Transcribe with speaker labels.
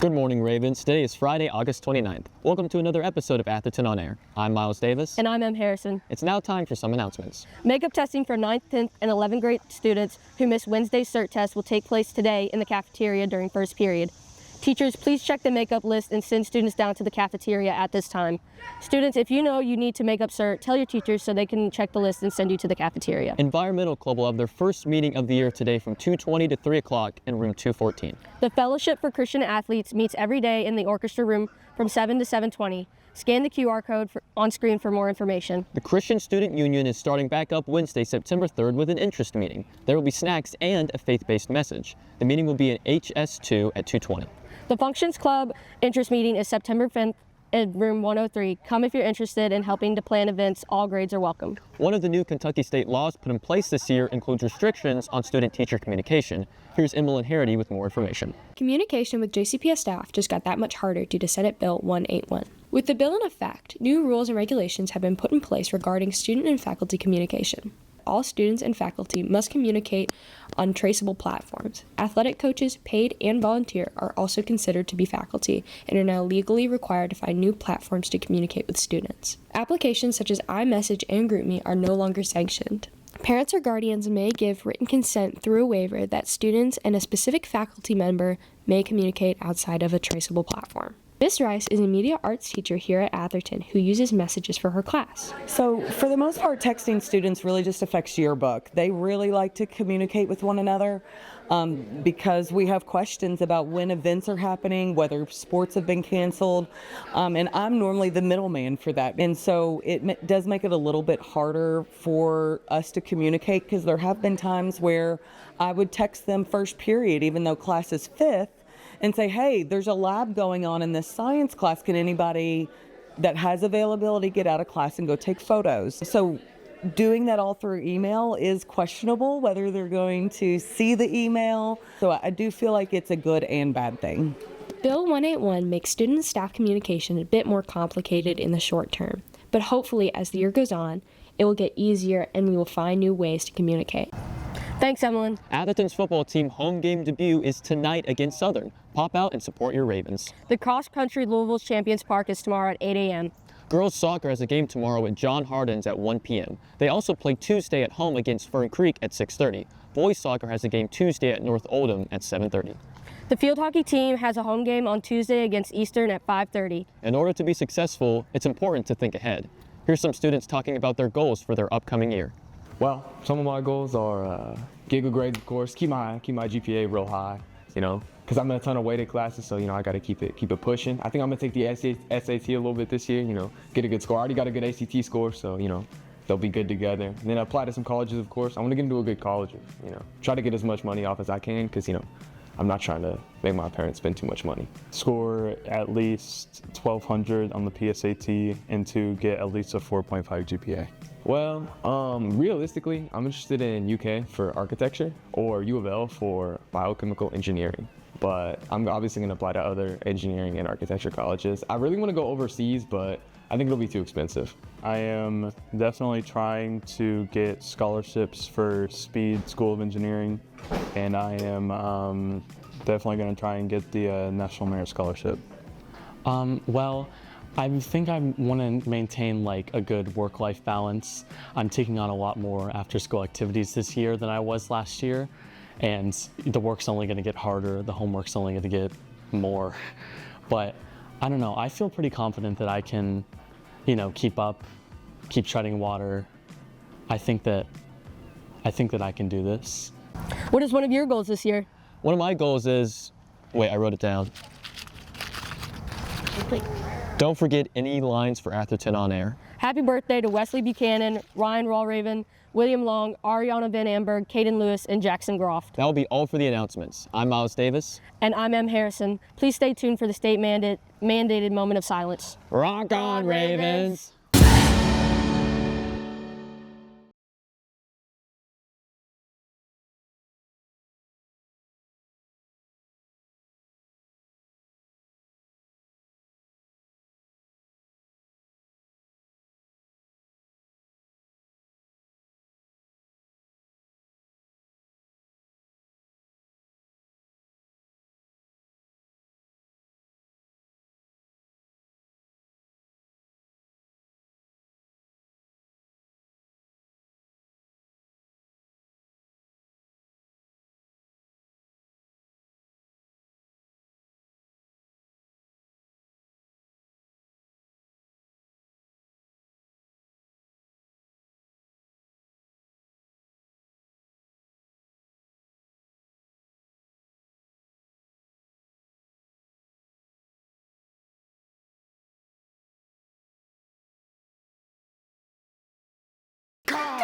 Speaker 1: Good morning, Ravens. Today is Friday, August 29th. Welcome to another episode of Atherton On Air. I'm Miles Davis.
Speaker 2: And I'm M. Harrison.
Speaker 1: It's now time for some announcements.
Speaker 2: Makeup testing for 9th, 10th, and 11th grade students who missed Wednesday's CERT test will take place today in the cafeteria during first period. Teachers, please check the makeup list and send students down to the cafeteria at this time. Students, if you know you need to make up CERT, tell your teachers so they can check the list and send you to the cafeteria.
Speaker 1: Environmental Club will have their first meeting of the year today from 2:20 to 3 o'clock in room 214.
Speaker 2: The Fellowship for Christian Athletes meets every day in the orchestra room from 7 to 7:20. Scan the QR code on screen for more information.
Speaker 1: The Christian Student Union is starting back up Wednesday, September 3rd with an interest meeting. There will be snacks and a faith-based message. The meeting will be in HS2 at 2:20.
Speaker 2: The Functions Club interest meeting is September 5th in room 103. Come if you're interested in helping to plan events. All grades are welcome.
Speaker 1: One of the new Kentucky state laws put in place this year includes restrictions on student-teacher communication. Here's Emily Harity with more information.
Speaker 3: Communication with JCPS staff just got that much harder due to Senate Bill 181. With the bill in effect, new rules and regulations have been put in place regarding student and faculty communication. All students and faculty must communicate on traceable platforms. Athletic coaches, paid and volunteer, are also considered to be faculty and are now legally required to find new platforms to communicate with students. Applications such as iMessage and GroupMe are no longer sanctioned. Parents or guardians may give written consent through a waiver that students and a specific faculty member may communicate outside of a traceable platform. Miss Rice is a media arts teacher here at Atherton who uses messages for her class.
Speaker 4: So for the most part, texting students really just affects yearbook. They really like to communicate with one another because we have questions about when events are happening, whether sports have been canceled, and I'm normally the middleman for that. And so it does make it a little bit harder for us to communicate because there have been times where I would text them first period even though class is 5th, and say, hey, there's a lab going on in this science class. Can anybody that has availability get out of class and go take photos? So doing that all through email is questionable, whether they're going to see the email. So I do feel like it's a good and bad thing.
Speaker 3: Bill 181 makes student and staff communication a bit more complicated in the short term, but hopefully as the year goes on, it will get easier and we will find new ways to communicate.
Speaker 2: Thanks, Emily.
Speaker 1: Atherton's football team home game debut is tonight against Southern. Pop out and support your Ravens.
Speaker 2: The cross-country Louisville's Champions Park is tomorrow at 8 a.m.
Speaker 1: Girls soccer has a game tomorrow at John Hardin's at 1 p.m. They also play Tuesday at home against Fern Creek at 6:30. Boys soccer has a game Tuesday at North Oldham at 7:30.
Speaker 2: The field hockey team has a home game on Tuesday against Eastern at 5:30.
Speaker 1: In order to be successful, it's important to think ahead. Here's some students talking about their goals for their upcoming year.
Speaker 5: Well, some of my goals are get good grades, of course, keep my GPA real high, because I'm in a ton of weighted classes, so I got to keep it pushing. I think I'm gonna take the SAT a little bit this year, get a good score. I already got a good ACT score, so they'll be good together. And then apply to some colleges, of course. I want to get into a good college, try to get as much money off as I can, because I'm not trying to make my parents spend too much money.
Speaker 6: Score at least 1,200 on the PSAT and to get at least a 4.5 GPA.
Speaker 5: Well, realistically, I'm interested in UK for architecture or U of L for biochemical engineering. But I'm obviously going to apply to other engineering and architecture colleges. I really want to go overseas, but I think it'll be too expensive.
Speaker 6: I am definitely trying to get scholarships for Speed School of Engineering, and I am definitely going to try and get the National Merit Scholarship.
Speaker 7: Well, I think I want to maintain a good work-life balance. I'm taking on a lot more after-school activities this year than I was last year, and the work's only going to get harder, the homework's only going to get more. But I don't know, I feel pretty confident that I can, keep up, keep treading water. I think that I can do this.
Speaker 2: What is one of your goals this year?
Speaker 1: One of my goals is, wait, I wrote it down. Don't forget any lines for Atherton On Air.
Speaker 2: Happy birthday to Wesley Buchanan, Ryan Rawraven, William Long, Ariana Van Amberg, Caden Lewis, and Jackson Groft.
Speaker 1: That will be all for the announcements. I'm Miles Davis.
Speaker 2: And I'm M. Harrison. Please stay tuned for the state mandated moment of silence.
Speaker 1: Rock on, Ravens!
Speaker 8: Call!